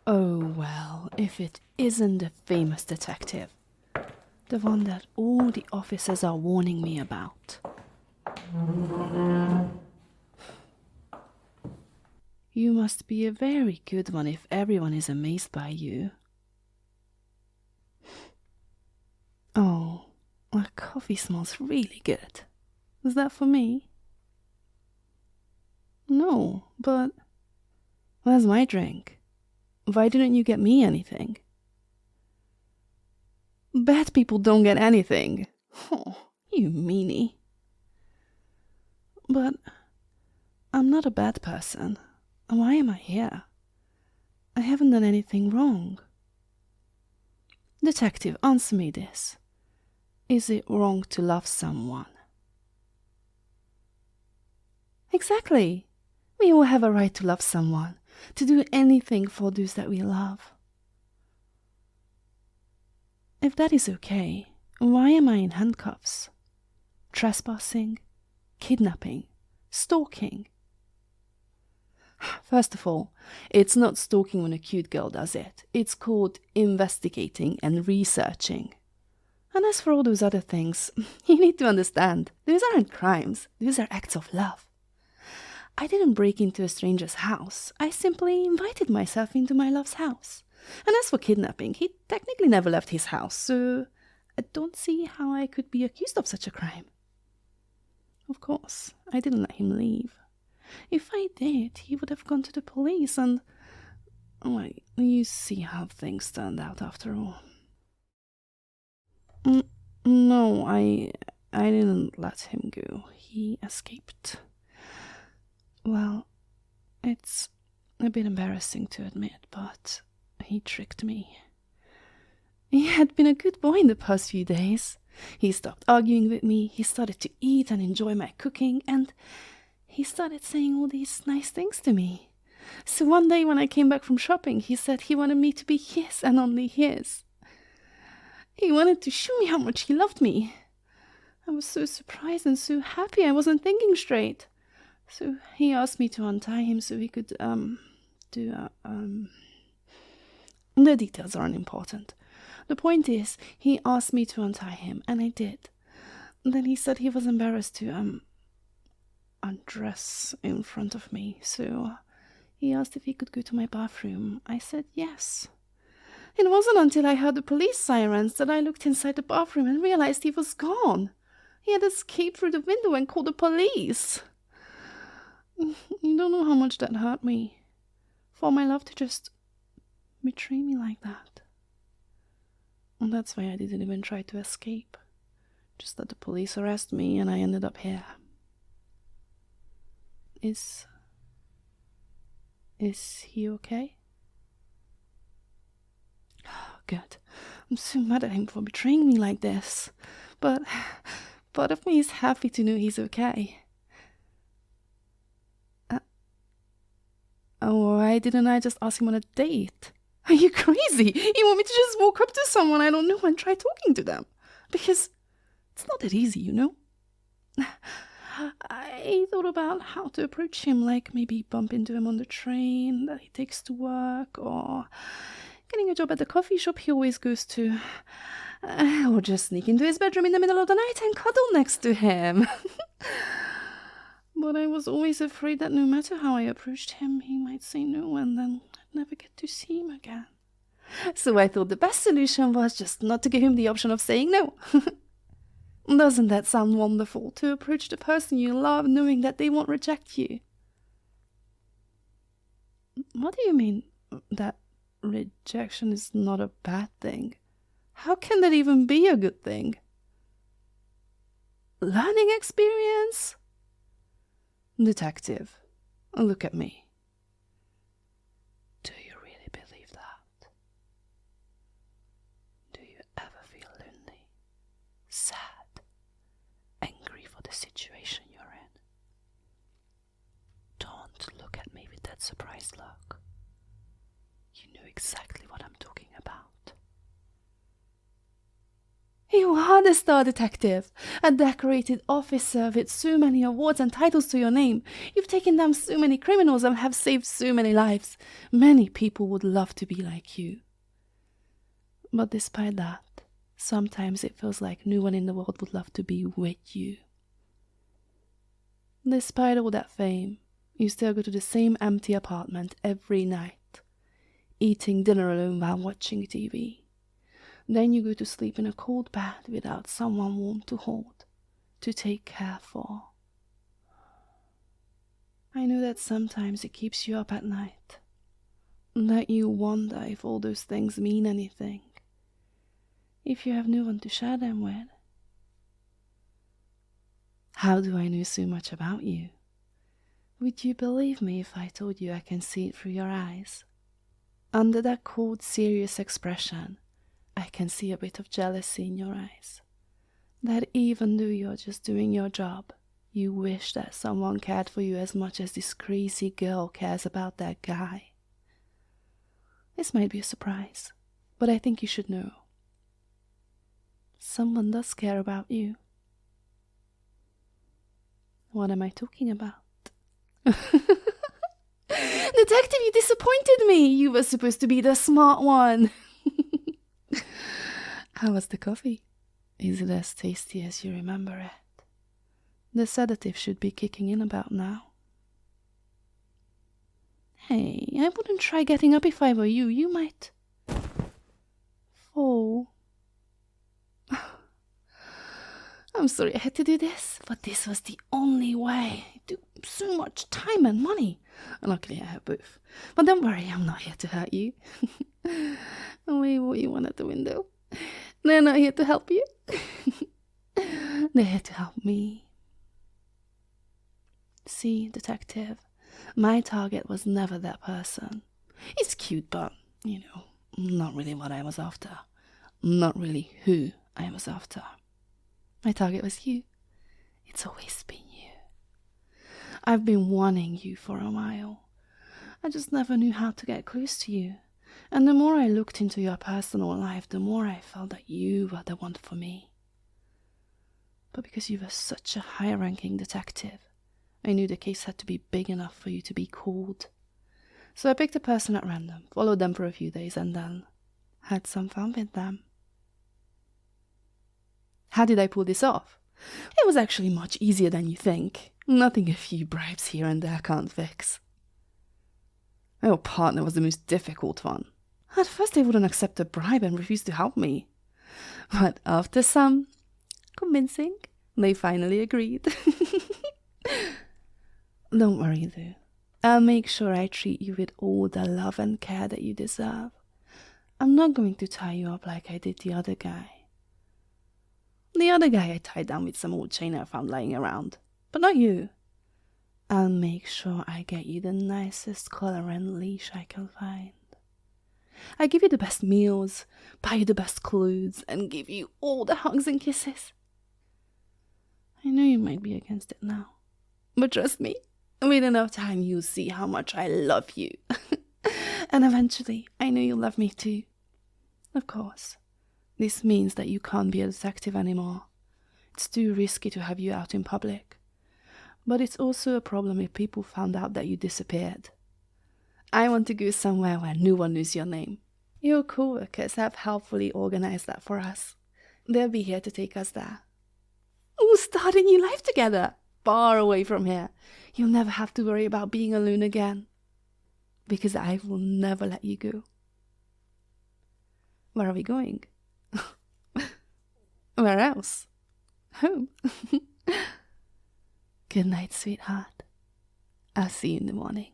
Oh, well, if it isn't the famous detective. The one that all the officers are warning me about. You must be a very good one if everyone is amazed by you. Oh, that coffee smells really good. Is that for me? No, but where's my drink? Why didn't you get me anything? Bad people don't get anything. Oh, you meanie. But I'm not a bad person. Why am I here? I haven't done anything wrong. Detective, answer me this. Is it wrong to love someone? Exactly. We all have a right to love someone, to do anything for those that we love. If that is okay, why am I in handcuffs? Trespassing? Kidnapping? Stalking? First of all, it's not stalking when a cute girl does it. It's called investigating and researching. And as for all those other things, you need to understand, those aren't crimes, those are acts of love. I didn't break into a stranger's house. I simply invited myself into my love's house. And as for kidnapping, he technically never left his house, so I don't see how I could be accused of such a crime. Of course, I didn't let him leave. If I did, he would have gone to the police and... Well, you see how things turned out after all. No, I didn't let him go. He escaped. Well, it's a bit embarrassing to admit, but he tricked me. He had been a good boy in the past few days. He stopped arguing with me, he started to eat and enjoy my cooking, and he started saying all these nice things to me. So one day when I came back from shopping, he said he wanted me to be his and only his. He wanted to show me how much he loved me. I was so surprised and so happy I wasn't thinking straight. So he asked me to untie him so he could, The details aren't important. The point is, he asked me to untie him, and I did. Then he said he was embarrassed to, undress in front of me, so he asked if he could go to my bathroom. I said yes. It wasn't until I heard the police sirens that I looked inside the bathroom and realized he was gone. He had escaped through the window and called the police. You don't know how much that hurt me. For my love to just betray me like that. And that's why I didn't even try to escape. Just that the police arrested me and I ended up here. Is he okay? Good. I'm so mad at him for betraying me like this. But part of me is happy to know he's okay. Why didn't I just ask him on a date? Are you crazy? You want me to just walk up to someone I don't know and try talking to them? Because it's not that easy, you know? I thought about how to approach him, like maybe bump into him on the train that he takes to work, or getting a job at the coffee shop he always goes to, or just sneak into his bedroom in the middle of the night and cuddle next to him. But I was always afraid that no matter how I approached him, he might say no and then I'd never get to see him again. So I thought the best solution was just not to give him the option of saying no. Doesn't that sound wonderful, to approach the person you love knowing that they won't reject you? What do you mean that rejection is not a bad thing? How can that even be a good thing? Learning experience? Detective, look at me. Do you really believe that? Do you ever feel lonely, sad, angry for the situation you're in? Don't look at me with that surprised look. You know exactly what I'm talking about. You hardened detective, a decorated officer with so many awards and titles to your name. You've taken down so many criminals and have saved so many lives. Many people would love to be like you. But despite that, sometimes it feels like no one in the world would love to be with you. Despite all that fame, you still go to the same empty apartment every night, eating dinner alone while watching TV. Then you go to sleep in a cold bed without someone warm to hold, to take care for. I know that sometimes it keeps you up at night, that you wonder if all those things mean anything, if you have no one to share them with. How do I know so much about you? Would you believe me if I told you I can see it through your eyes? Under that cold, serious expression, I can see a bit of jealousy in your eyes. That even though you're just doing your job, you wish that someone cared for you as much as this crazy girl cares about that guy. This might be a surprise, but I think you should know. Someone does care about you. What am I talking about? Detective, you disappointed me. You were supposed to be the smart one. How was the coffee? Is it as tasty as you remember it? The sedative should be kicking in about now. Hey, I wouldn't try getting up if I were you. You might fall. I'm sorry I had to do this, but this was the only way. It took so much time and money. Luckily I have both. But don't worry, I'm not here to hurt you. Wave what you want at the window. They're not here to help you. They're here to help me. See, detective, my target was never that person. It's cute, but, not really what I was after. Not really who I was after. My target was you. It's always been you. I've been wanting you for a while. I just never knew how to get close to you. And the more I looked into your personal life, the more I felt that you were the one for me. But because you were such a high-ranking detective, I knew the case had to be big enough for you to be called. So I picked a person at random, followed them for a few days, and then had some fun with them. How did I pull this off? It was actually much easier than you think. Nothing a few bribes here and there can't fix. Your partner was the most difficult one. At first they wouldn't accept a bribe and refused to help me. But after some convincing, they finally agreed. Don't worry though. I'll make sure I treat you with all the love and care that you deserve. I'm not going to tie you up like I did the other guy. The other guy I tied down with some old chain I found lying around. But not you. I'll make sure I get you the nicest collar and leash I can find. I give you the best meals, buy you the best clothes, and give you all the hugs and kisses. I know you might be against it now, but trust me, with enough time you'll see how much I love you. And eventually, I know you'll love me too. Of course, this means that you can't be a detective anymore. It's too risky to have you out in public. But it's also a problem if people found out that you disappeared. I want to go somewhere where no one knows your name. Your co-workers have helpfully organized that for us. They'll be here to take us there. We'll start a new life together, far away from here. You'll never have to worry about being alone again. Because I will never let you go. Where are we going? Where else? Home. Good night, sweetheart. I'll see you in the morning.